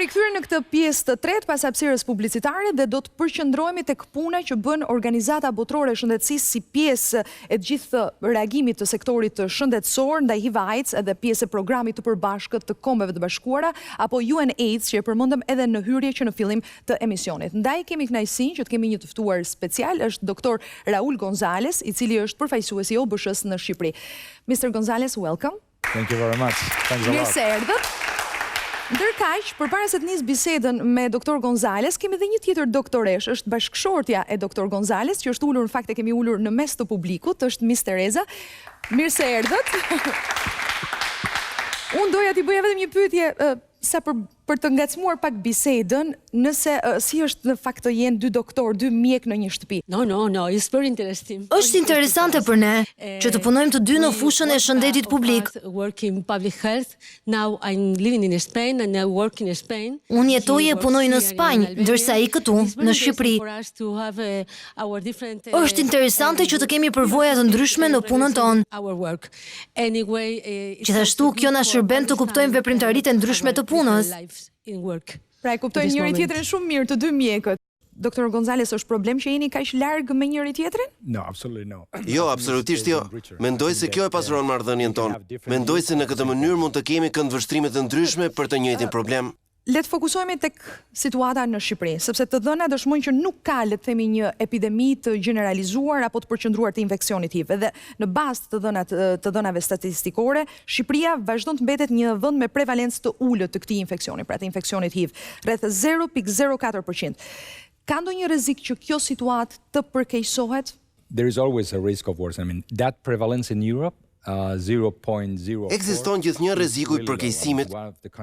rikthyer në këtë pjesë të tretë pas hapësirës publicitare dhe do të përqendrohemi tek puna që bën Organizata Botërore e Shëndetësisë si pjesë e gjithë reagimit të sektorit të shëndetësor ndaj HIV-AIDS edhe pjesë e Programit të Përbashkët të Kombeve të Bashkuara apo UNAIDS që e përmendëm edhe në hyrje që në fillim të emisionit. Ndaj kemi kënaqësinë që të kemi një të ftuar special, është doktor Raul Gonzales, i cili është përfaqësuesi i OBSH-s në Shqipëri. Mr. Gonzales, welcome. Thank you very much. Thanks a lot. Mirë se erdhët. Ndërkaq, përpara se të nis bisedën me doktor Gonzales, kemi edhe një tjetër doktoresh, është bashkëshortja e doktor Gonzales, që është ulur, në fakt e kemi ulur në mes të publikut, është Miss Tereza. Mirë se erdhët. Unë doja t'i bëja vetëm një pyetje sa për të ngacmuar pak bisedën, nëse si është në fakt të jenë dy doktor, dy mjek në një shtëpi. No, it's very interesting. Është interesante për ne që të punojmë të dy në fushën e shëndetit publik. Work in public health. Now I'm living in Spain and I work in Spain. Unë jetoj e punoj në Spanjë, ndërsa ai këtu në Shqipëri. Është interesante që të kemi përvoja të ndryshme në punën tonë. Gjithashtu kjo na shërben të kuptojmë veprimtaritë e ndryshme të punës. Pra e kuptojnë njëri tjetrin shumë mirë të dy mjekët. Doktor Gonzales, është problem që jeni kaq larg me njëri tjetrin? No, absolutely no. Jo, absolutisht jo. Mendoj se kjo e pasuron marrëdhënien tonë. Mendoj se në këtë mënyrë mund të kemi këndvështrime të ndryshme për të njëjtin problem. Le të fokusohemi tek situata në Shqipëri, sepse të dhënat dëshmojnë që nuk ka, le të themi, një epidemi të gjeneralizuar apo të përqendruar të infeksionit HIV. Dhe në bazë të dhënave statistikore, Shqipëria vazhdon të mbetet një vend me prevalencë të ulët të këtij infeksioni, pra të infeksionit HIV, rreth 0.04%. Ka ndonjë rrezik që kjo situatë të përkeqësohet? There is always a risk of worse. I mean, that prevalence in Europe 0.0. Ekziston gjithnjë rreziku i përkeqësimit.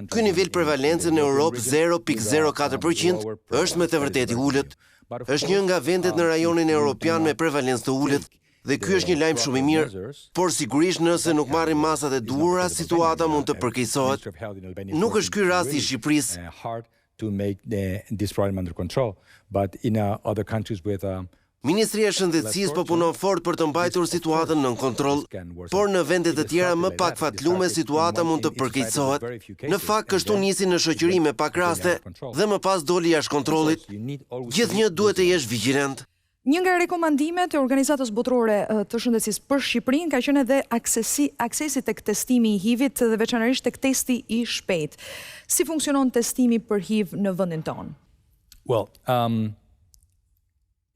Ky nivel prevalencë në Europë 0.04% është me të vërtetë i ulët. Është një nga vendet në rajonin evropian me prevalencë të ulët dhe ky është një lajm shumë i mirë, por sigurisht nëse nuk marrim masat e duhura, situata mund të përkeqësohet. Nuk është ky rasti i Shqipërisë. To make this problem under control, but in other countries with Ministria e Shëndetësisë po punon fort për të mbajtur situatën nën kontroll, por në vende të tjera më pak fatlume situata mund të përkeqësohet. Në fakt kështu nisi në shoqëri me pak raste dhe më pas doli jashtë kontrollit. Gjithnjë duhet të jesh vigjilent. Një nga rekomandimet e Organizatës Botërore të Shëndetësisë për Shqipërinë ka qenë edhe aksesi tek testimi i HIV-it dhe veçanërisht tek testi i shpejtë. Si funksionon testimi për HIV në vendin tonë? Well,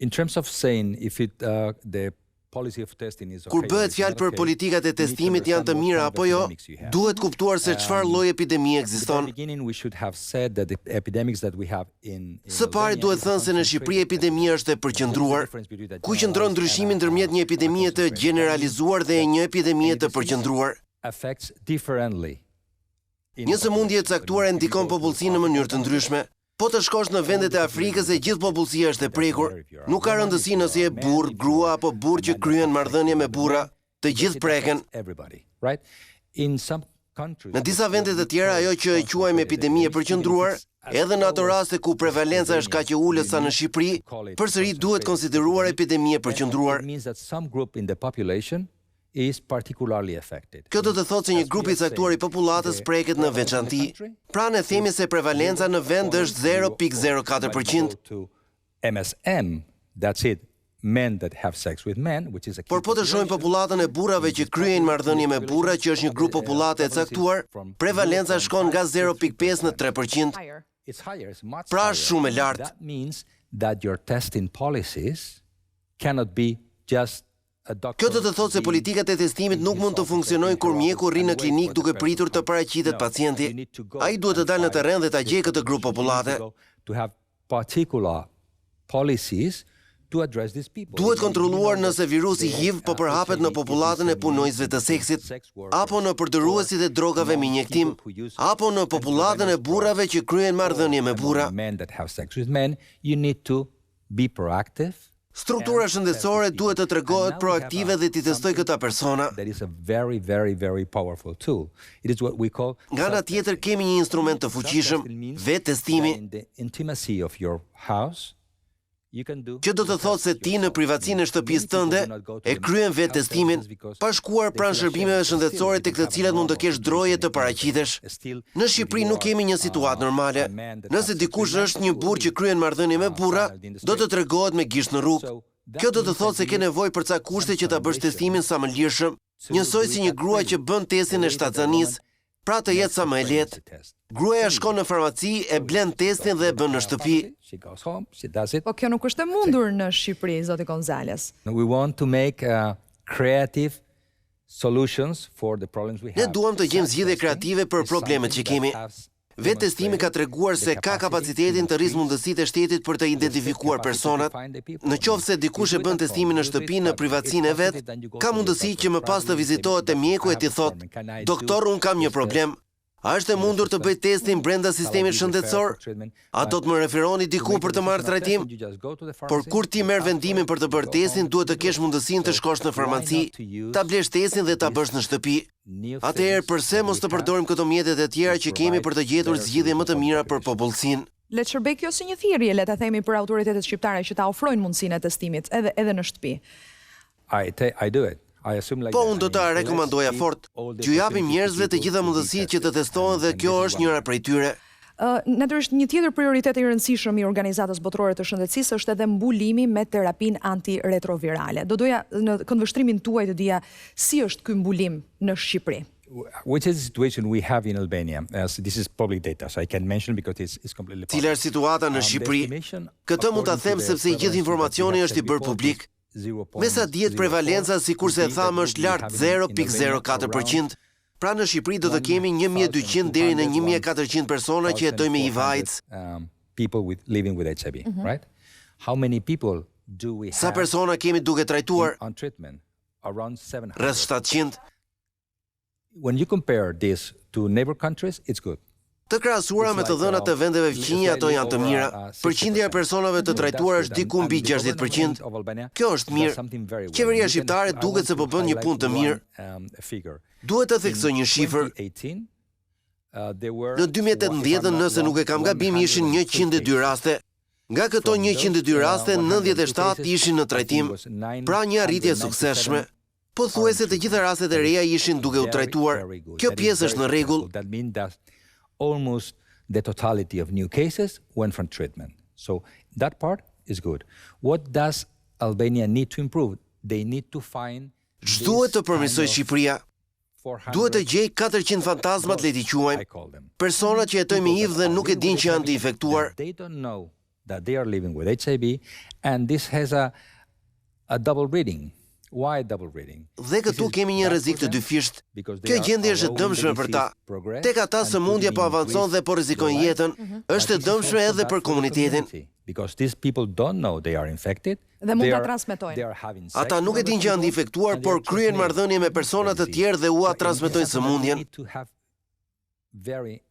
in terms of saying if the policy of testing is okay. Kur bëhet fjalë për politikat e testimit janë të mira apo jo, duhet kuptuar se çfarë lloj epidemie ekziston. Së pari duhet thënë se në Shqipëri epidemia është e përqendruar. Ku qëndron ndryshimi ndërmjet një epidemie të gjeneralizuar dhe një epidemie të përqendruar? Një sëmundje e caktuar e ndikon popullsinë në mënyrë të ndryshme. Po të shkosh në vendet e Afrikës e gjithë popullsia është e prekur. Nuk ka rëndësi nëse je burr, grua apo burr që kryen marrëdhënie me burra, të gjithë preken. Në disa vende të tjera ajo që e quajmë epidemie e përqendruar, edhe në ato raste ku prevalenca është kaq e ulët sa në Shqipëri, përsëri duhet konsideruar epidemie e përqendruar. Kjo do të thotë se një grup i caktuar i popullatës preket në veçanti. Pra ne themi se prevalenca në vend është 0.04%. Por po të shohim popullatën e burrave që kryejnë marrëdhënie me burra, që është një grup popullate e caktuar, prevalenca shkon nga 0.5 në 3%. Pra është shumë e lartë. Kjo do të thotë se politikat e testimit nuk mund të funksionojnë kur mjeku rri në klinik duke pritur të paraqitet pacienti. Ai duhet të dalë në terren dhe ta gjejë këtë grup popullate. Duhet kontrolluar nëse virusi HIV po përhapet në popullatën e punojësve të seksit, apo në përdorësit e drogave me injektim, apo në popullatën e burrave që kryen marrëdhënie me burra. Struktura shëndetësore duhet të tregohet proaktive dhe t'i testoj këta persona. Nga ana tjetër kemi një instrument të fuqishëm, vetë testimi. që do të thotë se ti në privatësinë e shtëpisë tënde e kryen vetë testimin pa shkuar pranë shërbimeve shëndetësore tek të cilat mund të kesh droje të paraqitesh. Në Shqipëri nuk kemi një situatë normale. Nëse dikush është një burr që kryen marrëdhënie me burra, do të tregohet me gisht në rrugë. Kjo do të thotë se ke nevojë për ca kushte që ta bësh testimin sa më lirshëm, njësoj si një grua që bën testin e shtatzanisë, pra të jetë sa më e lehtë. Gruaja shkon në farmaci, e blen testin dhe e bën në shtëpi. Po kjo nuk është e mundur në Shqipëri, zoti Gonzales. We want to make creative solutions for the problems we have. Ne duam të gjejmë zgjidhje kreative për problemet që kemi. Vetë testimi ka treguar se ka kapacitetin të rrisë mundësitë e shtetit për të identifikuar personat. Në qoftë se dikush e bën testimin në shtëpi në privatësinë e vet, ka mundësi që më pas të vizitohet te mjeku e t'i thotë: "Doktor, un kam një problem. A është e mundur të bëj testin brenda sistemit shëndetësor? A do të më referoni diku për të marrë trajtim?" Por kur ti merr vendimin për të bërë testin, duhet të kesh mundësinë të shkosh në farmaci, ta blesh testin dhe ta bësh në shtëpi. Atëherë pse mos të përdorim këto mjetet e tjera që kemi për të gjetur zgjidhje më të mira për popullsinë? Le të shërbej kjo si një thirrje, le ta themi, për autoritetet shqiptare që ta ofrojnë mundësinë e testimit edhe në shtëpi. I do it. Po, unë do të rekomandoja fort, që japim njerëzve të gjitha mundësitë që të testohen dhe kjo është njëra prej tyre. Natyrisht, një tjetër prioritet i rëndësishëm i Organizatës Botërore të Shëndetësisë është edhe mbulimi me terapinë antiretrovirale. Do doja në këndvështrimin tuaj të dija si është ky mbulim në Shqipëri. Which is the situation we have in Albania, as this is public data, so I can mention because it's completely public. Cila është situata në Shqipëri? Këtë mund ta them sepse i gjithë informacioni është i bërë publik. Me sa dihet prevalenca, sikurse e thamë, është lart 0.04%. Pra në Shqipëri do të kemi 1200 deri në 1400 persona që jetojnë me HIV-AIDS. People living with HIV, right? How many people do we have? Sa persona kemi duke trajtuar? On treatment? Around 700. Rreth 700. When you compare this to neighbor countries, it's good. Të krahasuara me të dhënat të vendeve fqinje, ato janë të mira. Përqindja e personave të trajtuar është diku mbi 60%. Kjo është mirë. Qeveria shqiptare duket se po bën një punë të mirë. Duhet të theksoj një shifër. Në 2018, nëse nuk e kam gabim, ishin 102 raste. Nga këto 102 raste, 97 ishin në trajtim, pra një arritje suksesshme. Pothuajse të gjitha rastet e reja ishin duke u trajtuar. Kjo pjesë është në rregull. Almost the totality of new cases went from treatment. So that part is good. What does Albania need to improve? They need to find... Ç'duhet të përmirësoj Shqipëria? Duhet të gjej 400 fantazmat, le t'i quajmë, persona që jetojnë me HIV dhe nuk e dinë që janë të infektuar. They don't know that they are living with HIV, and this has a double reading. Why double reading? Dhe këtu kemi një rrezik të dyfisht. Kjo gjendje është e dëmshme për ta. Tek ata sëmundja po avancon dhe po rrezikojnë jetën, është e dëmshme edhe për komunitetin. Because these people don't know they are infected. Dhe mund ta transmetojnë. Ata nuk e dinë që janë të infektuar, por kryen marrëdhënie me persona të tjerë dhe ua transmetojnë sëmundjen.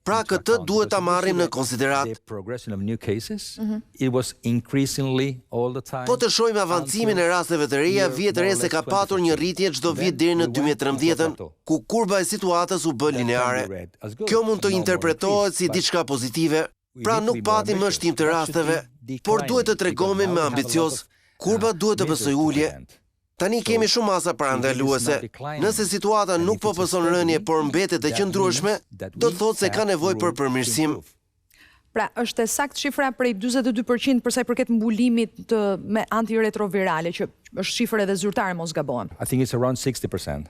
Pra këtë duhet ta marrim në konsiderat. Po të shohim avancimin e rasteve të reja, vjet re se ka patur një rritje çdo vit deri në 2013, ku kurba e situatës u bë lineare. Kjo mund të interpretohet si diçka pozitive, pra nuk patim më shtim të rasteve, por duhet të tregohemi më ambicioz. Kurba duhet të pësoj ulje. Tani kemi shumë masa parandaluese. Nëse situata nuk po pëson rënje, por mbetet e qëndrueshme, do të thotë se ka nevojë për përmirësim. Pra, është e saktë shifra prej 42% për sa i përket mbulimit me antiretrovirale, që është shifër edhe zyrtare, mos gabohem. I think it's around 60%.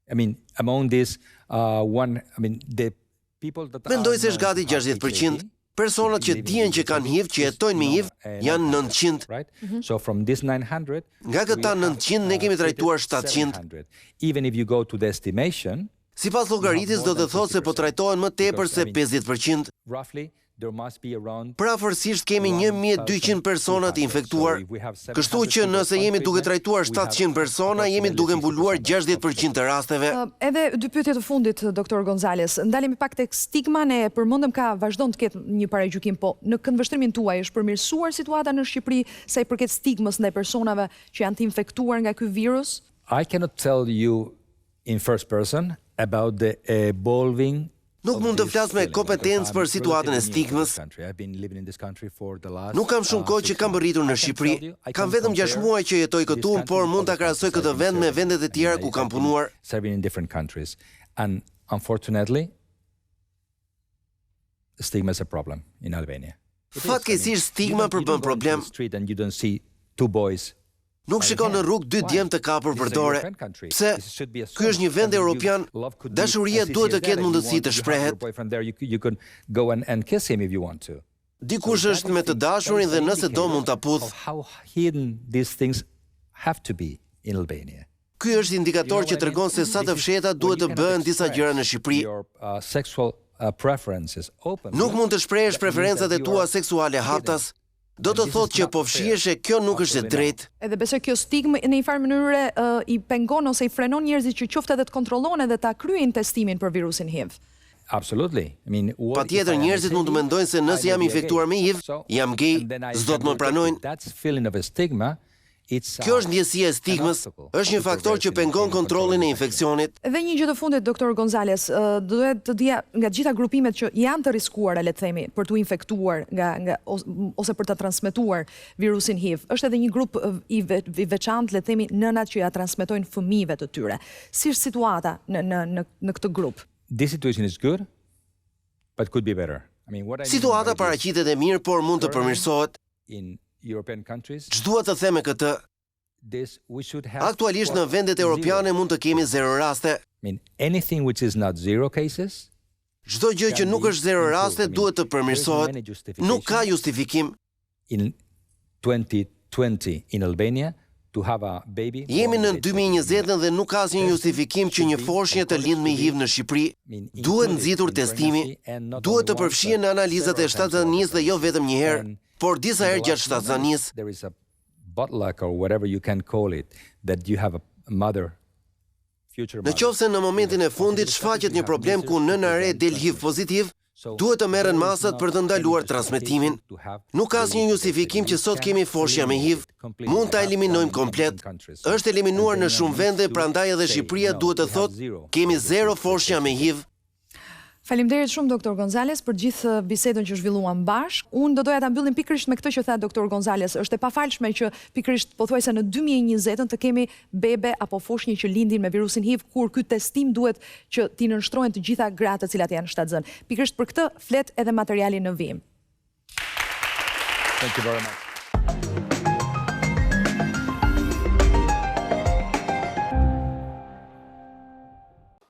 I mean, among this the people that Mendoj se është gati 60%. Personat që dihen që kanë HIV, që jetojnë me HIV, janë 900. So from this 900, nga këta 900 ne kemi trajtuar 700. Even if you go to the estimation, sipas llogaritjes do të thotë se po trajtohen më tepër se 50%. Roughly there must be around... Pra afërsisht kemi 1200 persona të infektuar. Kështu që nëse jemi duke trajtuar 700 persona, jemi duke mbuluar 60% të rasteve. Edhe dy pyetje të fundit, doktor Gonzales. Ndalemi pak tek stigma, ne përmendëm ka vazhdon të ketë një paragjykim, po në këndvështrimin tuaj është përmirësuar situata në Shqipëri sa i përket stigmës ndaj personave që janë të infektuar nga ky virus? I cannot tell you in first person about the evolving Nuk mund të flas me kompetencë për situatën e stigmës. Nuk kam shumë kohë që kam rritur në Shqipëri. Kam vetëm 6 muaj që jetoj këtu, por mund ta krahasoj këtë vend me vendet e tjera ku kam punuar. And unfortunately, stigma is a problem in Albania. Fatkeqësisht stigma përbën problem. Nuk shikon në rrugë 2 djemë të kapur për dorë. Pse? Ky është një vend evropian, dashuria duhet të ketë mundësi të shprehet. Dikush është me të dashurin dhe nëse do mund ta puth. Ky është indikator që tregon se sa të fshehta duhet të bëhen disa gjëra në Shqipëri. Nuk mund të shprehësh preferencat e tua seksuale haptas. Do të thotë që po fshihesh e kjo nuk është e drejtë. Edhe besoj kjo stigmë në një farë mënyrë i pengon ose i frenon njerëzit që qoftë edhe të kontrollojnë edhe ta kryejnë testimin për virusin HIV. Absolutely. Patjetër njerëzit mund të mendojnë se nëse jam infektuar me HIV, jam gay, s'do të më pranojnë. Kjo është ndjesia e stigmës, është një faktor që pengon kontrollin e infeksionit. Dhe një gjë të fundit, doktor Gonzales, duhet të dija nga gjitha grupimet që janë të riskuara, le të themi, për të infektuar ose për të transmetuar virusin HIV. Është edhe një grup i veçantë, le të themi, nënat që ja transmetojnë fëmijëve të tyre. Si është situata në këtë grup? This situation is good, but could be better. Situata paraqitet e mirë, por mund të përmirësohet. Ç'dua të them me këtë? Aktualisht në vendet europiane mund të kemi 0 raste. Çdo gjë që nuk është 0 raste duhet të përmirësohet. Nuk ka justifikim. Jemi në 2020 dhe nuk ka asnjë justifikim që një foshnjë të lindë me HIV në Shqipëri. Duhet nxitur testimi, duhet të përfshihen në analizat e shtatzanisë dhe jo vetëm një herë, por disa herë gjatë shtatzanisë. Në qoftë se në momentin e fundit shfaqet një problem ku nëna e re del HIV pozitiv, duhet të merren masat për të ndaluar transmetimin. Nuk ka asnjë justifikim që sot kemi foshja me HIV. Mund ta eliminojmë komplet. Është eliminuar në shumë vende, prandaj edhe Shqipëria duhet të thotë kemi 0 foshja me HIV. Faleminderit shumë doktor Gonzales për gjithë bisedën që zhvilluam bashkë. Unë do doja ta mbyllim pikërisht me këtë që tha doktor Gonzales. Është e pafalshme që pikërisht pothuajse në 2020 të kemi bebe apo foshnjë që lindin me virusin HIV, kur ky testim duhet që t'i nënshtrohen të gjitha gratë të cilat janë shtatzën. Pikërisht për këtë flet edhe materiali në vim. Thank you very much.